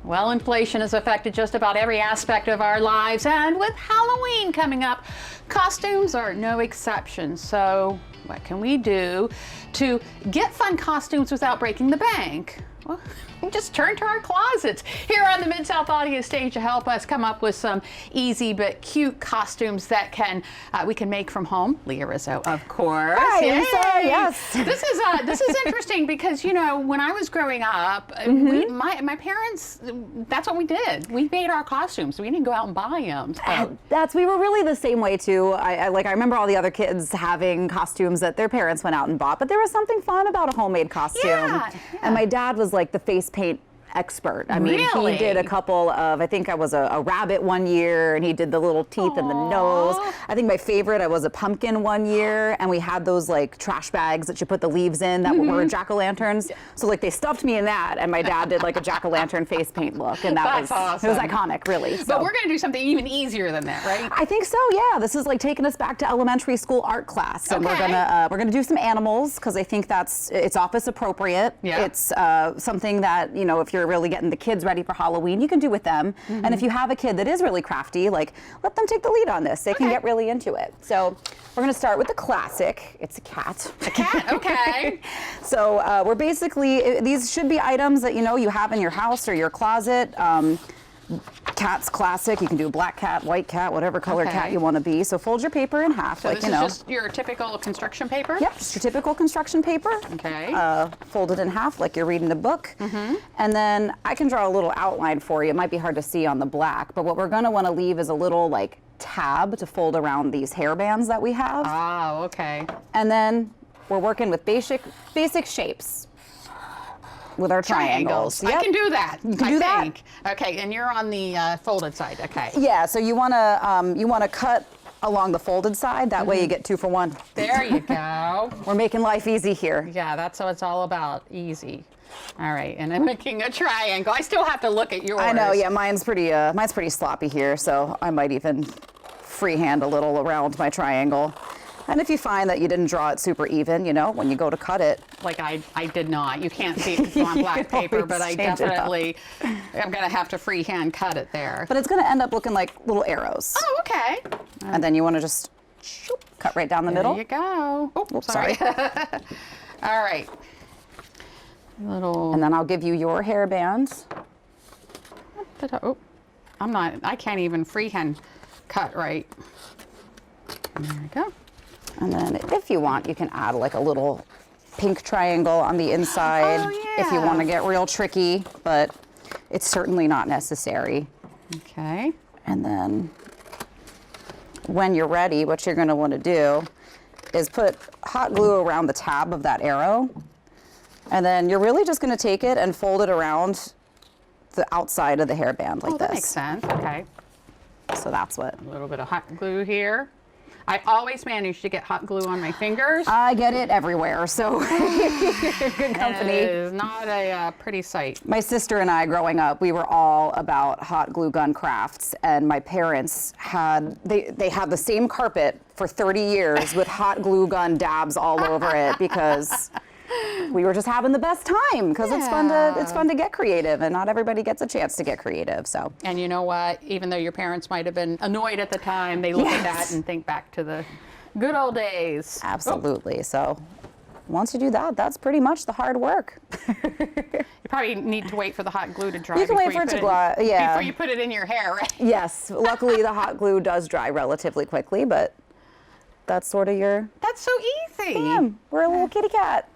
Well, inflation has affected just about every aspect of our lives, and with Halloween coming up, costumes are no exception. So what can we do to get fun costumes without breaking the bank? Well, we just turn to our closets here on the Mid-South Audio Stage to help us come up with some easy but cute costumes that we can make from home. Leah Rizzo, of course. Hi, Lisa. Yes. This is interesting because, you know, when I was growing up, my parents, that's what we did. We made our costumes. We didn't go out and buy them. So. We were really the same way too. I remember all the other kids having costumes that their parents went out and bought, but there was something fun about a homemade costume. Yeah. And my dad was like the face paint expert. I mean, really? He did a couple of, I think I was a rabbit one year, and he did the little teeth and the nose. I think my favorite, I was a pumpkin one year, and we had those like trash bags that you put the leaves in that were jack-o'-lanterns. So like they stuffed me in that, and my dad did like a jack-o'-lantern face paint look, and That's awesome. It was iconic, really. So. But we're going to do something even easier than that, right? I think so. Yeah, this is like taking us back to elementary school art class, and we're gonna do some animals because I think it's office appropriate. Yeah. It's something that, you know, if you're really getting the kids ready for Halloween, you can do with them. And if you have a kid that is really crafty, like, let them take the lead on this. They can get really into it. So we're gonna start with the classic. It's a cat. A cat, okay. So we're basically, these should be items that, you know, you have in your house or your closet. Cat's classic. You can do a black cat, white cat, whatever color cat you want to be. So fold your paper in half, So like, this you know. is just your typical construction paper? Yep, just your typical construction paper. Okay. Fold it in half like you're reading a book. And then I can draw a little outline for you. It might be hard to see on the black, but what we're going to want to leave is a little like tab to fold around these hair bands that we have. Oh, okay. And then we're working with basic shapes with our triangles. I can do that. You can do that? Think. Okay, and you're on the folded side. Okay. Yeah, so you wanna cut along the folded side. That way you get 2 for 1. There you go. We're making life easy here. Yeah, that's what it's all about. Easy. All right, and I'm making a triangle. I still have to look at yours. I know. Yeah, mine's pretty sloppy here, so I might even freehand a little around my triangle. And if you find that you didn't draw it super even, you know, when you go to cut it. Like I did not. You can't see it because it's on black paper, but I definitely, I'm going to have to freehand cut it there. But it's going to end up looking like little arrows. Oh, okay. And then you want to just cut right down the middle. There you go. Oh, Oops, sorry. All right. Little. And then I'll give you your hairband. Oh, I can't even freehand cut right. There we go. And then if you want, you can add like a little pink triangle on the inside if you want to get real tricky, but it's certainly not necessary. Okay. And then when you're ready, what you're going to want to do is put hot glue around the tab of that arrow. And then you're really just going to take it and fold it around the outside of the hairband like this. That makes sense. Okay. So that's what. A little bit of hot glue here. I always manage to get hot glue on my fingers. I get it everywhere, so good company. It is not a pretty sight. My sister and I, growing up, we were all about hot glue gun crafts, and my parents they had the same carpet for 30 years with hot glue gun dabs all over it because we were just having the best time because it's fun to get creative, and not everybody gets a chance to get creative. So. And you know what? Even though your parents might have been annoyed at the time, they look at that and think back to the good old days. Absolutely. So once you do that, that's pretty much the hard work. You probably need to wait for the hot glue to dry. You can wait for it to dry. Yeah. Before you put it in your hair, right? Yes. Luckily, the hot glue does dry relatively quickly, but that's sort of your. That's so easy. Bam, we're a little kitty cat.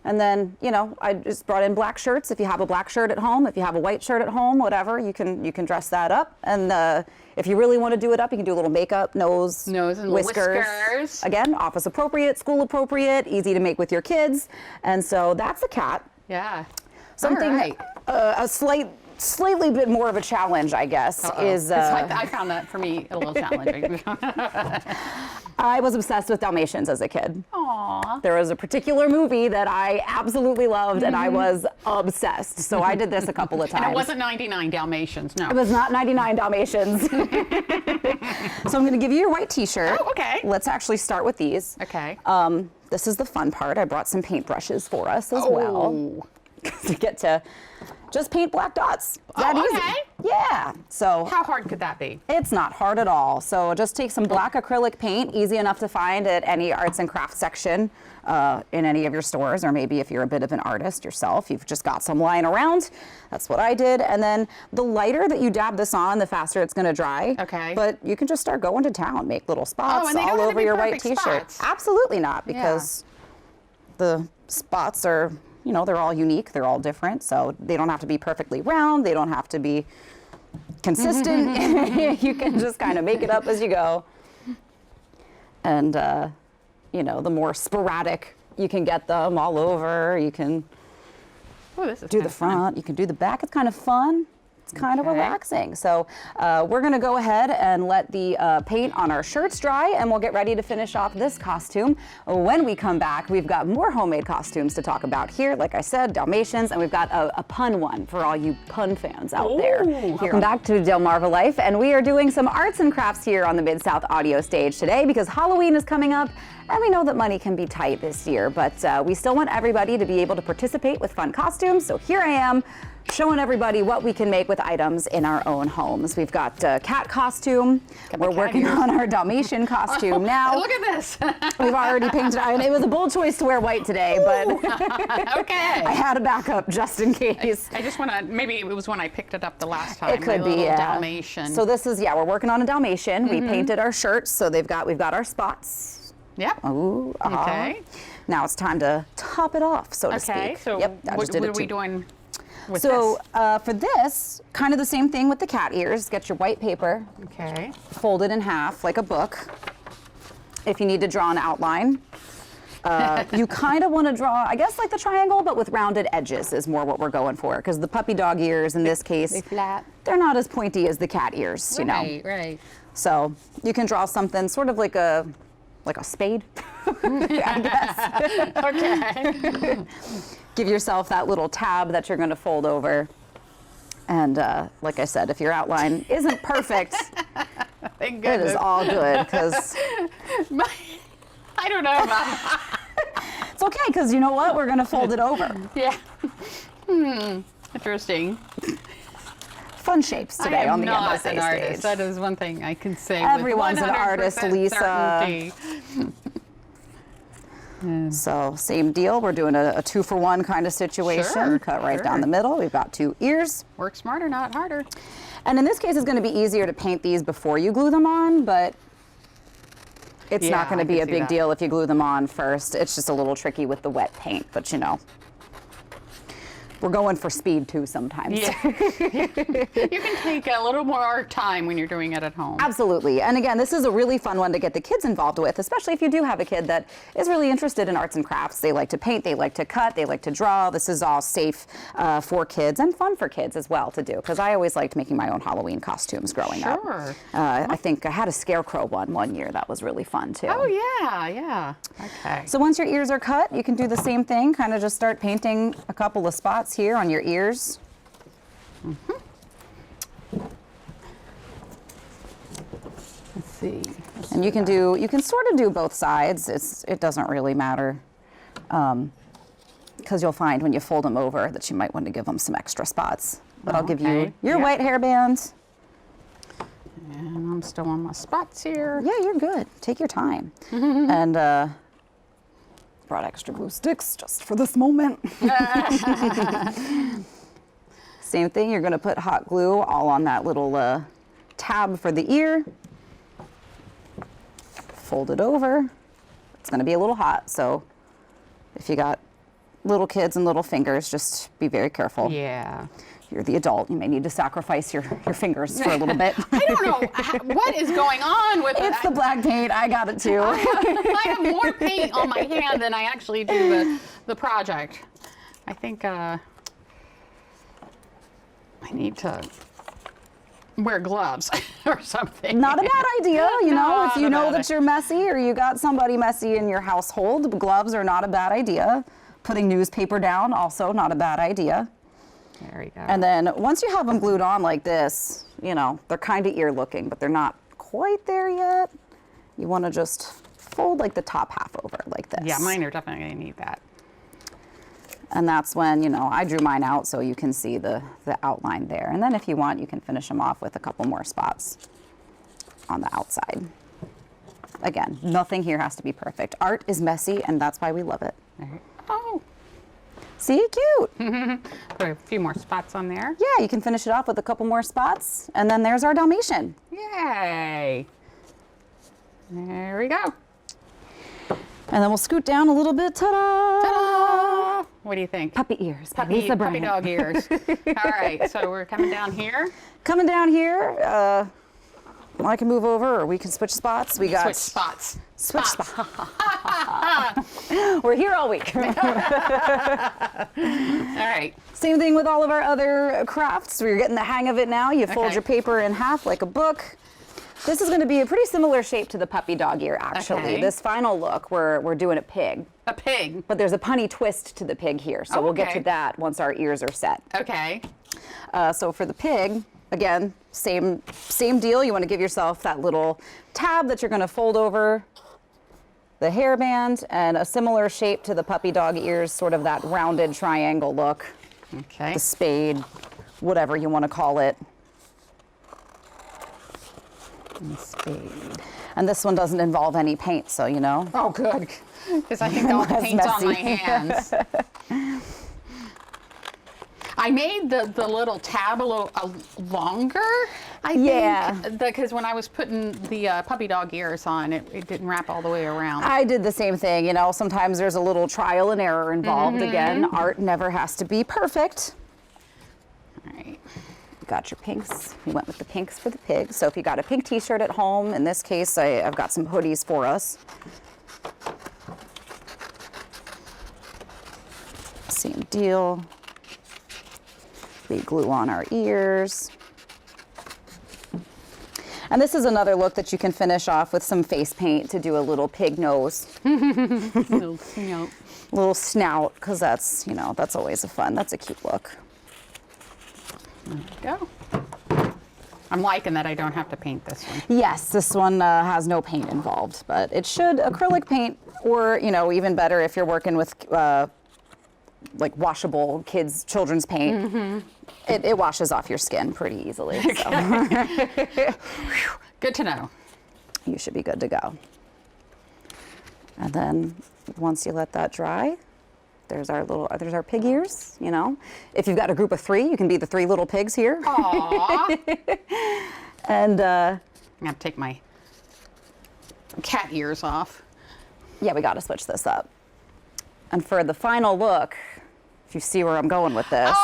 And then, you know, I just brought in black shirts. If you have a black shirt at home, if you have a white shirt at home, whatever, you can dress that up. And if you really want to do it up, you can do a little makeup, nose and whiskers. Again, office appropriate, school appropriate, easy to make with your kids. And so that's a cat. Yeah. Something, a slightly bit more of a challenge, I guess, is. I found that for me a little challenging. I was obsessed with Dalmatians as a kid. Aww. There was a particular movie that I absolutely loved, and I was obsessed. So I did this a couple of times. And it wasn't 99 Dalmatians, no. It was not 99 Dalmatians. So I'm going to give you your white t-shirt. Oh, okay. Let's actually start with these. Okay. This is the fun part. I brought some paintbrushes for us as well. because you get to just paint black dots. That okay. easy. Yeah. So How hard could that be? it's not hard at all. So just take some black acrylic paint, easy enough to find at any arts and crafts section in any of your stores, or maybe if you're a bit of an artist yourself, you've just got some lying around. That's what I did. And then the lighter that you dab this on, the faster it's going to dry. Okay. But you can just start going to town, make little spots and they don't all have to over be your white perfect t-shirt. spots. Absolutely not, because the spots are, you know, they're all unique, they're all different, so they don't have to be perfectly round, they don't have to be consistent. You can just kind of make it up as you go. And, you know, the more sporadic you can get them all over, you can This is do the front, you can do the back. It's kind of fun. It's kind of relaxing. So we're going to go ahead and let the paint on our shirts dry, and we'll get ready to finish off this costume. When we come back, we've got more homemade costumes to talk about here. Like I said, Dalmatians, and we've got a pun one for all you pun fans out there. Welcome back to Delmarva Life, and we are doing some arts and crafts here on the Mid-South audio stage today because Halloween is coming up. And we know that money can be tight this year, but we still want everybody to be able to participate with fun costumes. So here I am, showing everybody what we can make with items in our own homes. We've got a cat costume. We're working on our Dalmatian costume now. Look at this. We've already painted. I mean, it was a bold choice to wear white today, but Okay. I had a backup just in case. I just want to, maybe it was when I picked it up the last time. It could my be, little yeah. Dalmatian. So this is, we're working on a Dalmatian. We painted our shirts, so we've got our spots. Yep. Ooh, Okay. Now it's time to top it off, so to Okay. speak. So Yep, I what just did are it we too. doing with So this? for this, kind of the same thing with the cat ears. Get your white paper, Okay. fold it in half like a book. If you need to draw an outline. You kind of want to draw, I guess, like the triangle, but with rounded edges is more what we're going for. Because the puppy dog ears, in this case, flat. they're not as pointy as the cat ears, you know. Right. So you can draw something sort of like a spade, I guess. Okay. Give yourself that little tab that you're going to fold over. And like I said, if your outline isn't perfect, Thank it goodness. is all good because I don't know about it's okay because you know what? We're going to fold it over. Yeah. Interesting. Fun shapes today I am on the not MSA an artist. stage. That is one thing I can say. Everyone's with an artist, 100% Lisa. certainty. So same deal. We're doing a 2-for-1 kind of situation. Sure, Cut right down sure. the middle. We've got 2 ears. Work smarter, not harder. And in this case, it's going to be easier to paint these before you glue them on, but it's Yeah, not going I to be can a see big that. deal if you glue them on first. It's just a little tricky with the wet paint, but you know. We're going for speed too sometimes. Yeah. You can take a little more time when you're doing it at home. Absolutely. And again, this is a really fun one to get the kids involved with, especially if you do have a kid that is really interested in arts and crafts. They like to paint, they like to cut, they like to draw. This is all safe for kids and fun for kids as well to do, because I always liked making my own Halloween costumes growing up. Sure. I think I had a scarecrow one year. That was really fun too. Oh, yeah. Okay. So once your ears are cut, you can do the same thing, kind of just start painting a couple of spots here on your ears. Let's see. And you can sort of do both sides. It doesn't really matter. Because you'll find when you fold them over that you might want to give them some extra spots. But I'll give you Okay. your Yep. white hairband. And I'm still on my spots here. Yeah, you're good. Take your time. And brought extra glue sticks just for this moment. Same thing, you're gonna put hot glue all on that little tab for the ear. Fold it over. It's gonna be a little hot, so if you got little kids and little fingers, just be very careful. Yeah. You're the adult, you may need to sacrifice your fingers for a little bit. I don't know what is going on with it. It's the black paint, I got it too. I have more paint on my hand than I actually do the project. I think I need to wear gloves or something. Not a bad idea, you know, if Not you a know bad that you're messy or you got somebody messy in your household, gloves are not a bad idea. Putting newspaper down, also not a bad idea. There we go. And then once you have them glued on like this, you know, they're kind of ear looking, but they're not quite there yet. You want to just fold like the top half over like this. Yeah, mine are definitely going to need that. And that's when, you know, I drew mine out so you can see the outline there. And then if you want, you can finish them off with a couple more spots on the outside. Again, nothing here has to be perfect. Art is messy, and that's why we love it. Oh. See, cute. Put a few more spots on there. Yeah, you can finish it off with a couple more spots. And then there's our Dalmatian. Yay. There we go. And then we'll scoot down a little bit. Ta-da! Ta-da! What do you think? Puppy ears. by Puppy Lisa Bryant. dog ears. All right, so we're coming down here. Coming down here, I can move over or we can switch spots. We got Switch spots. Switch spots. We're here all week. All right. Same thing with all of our other crafts. We're getting the hang of it now. You fold Okay. your paper in half like a book. This is going to be a pretty similar shape to the puppy dog ear, actually. Okay. This final look, we're doing a pig. A pig. But there's a punny twist to the pig here, so we'll get Okay. to that once our ears are set. Okay. So for the pig, again, same deal. You want to give yourself that little tab that you're going to fold over the hairband, and a similar shape to the puppy dog ears, sort of that rounded triangle look. Okay. The spade, whatever you want to call it. And spade. And this one doesn't involve any paint, so you know. Oh, good. Because I think all the Less paint's on my messy. hands. I made the little tab a little longer, I think. Yeah. Because when I was putting the puppy dog ears on, it didn't wrap all the way around. I did the same thing, you know, sometimes there's a little trial and error involved. Again, art never has to be perfect. All right. You got your pinks. We went with the pinks for the pig. So if you got a pink t-shirt at home, in this case, I've got some hoodies for us. Same deal. We glue on our ears. And this is another look that you can finish off with some face paint to do a little pig nose. Little snout. Little snout, because that's, you know, that's always that's a cute look. There we go. I'm liking that I don't have to paint this one. Yes, this one has no paint involved, but it should acrylic paint, or, you know, even better if you're working with like washable children's paint. It washes off your skin pretty easily. So. Good to know. You should be good to go. And then once you let that dry, there's our pig ears, you know. If you've got a group of 3, you can be the 3 little pigs here. Aww. And I'm going to take my cat ears off. yeah, we got to switch this up. And for the final look, if you see where I'm going with this,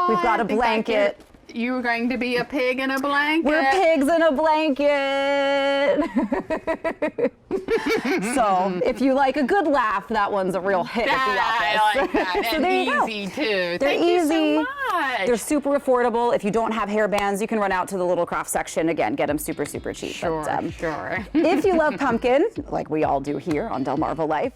we've got a blanket. You were going to be a pig in a blanket. We're pigs in a blanket. So if you like a good laugh, that one's a real hit at the office. I like that. So And there you go. easy too. They're Thank easy. you so much. They're super affordable. If you don't have hair bands, you can run out to the little craft section. Again, get them super, super cheap. Sure, But, sure. if you love pumpkin, like we all do here on Delmarva Life,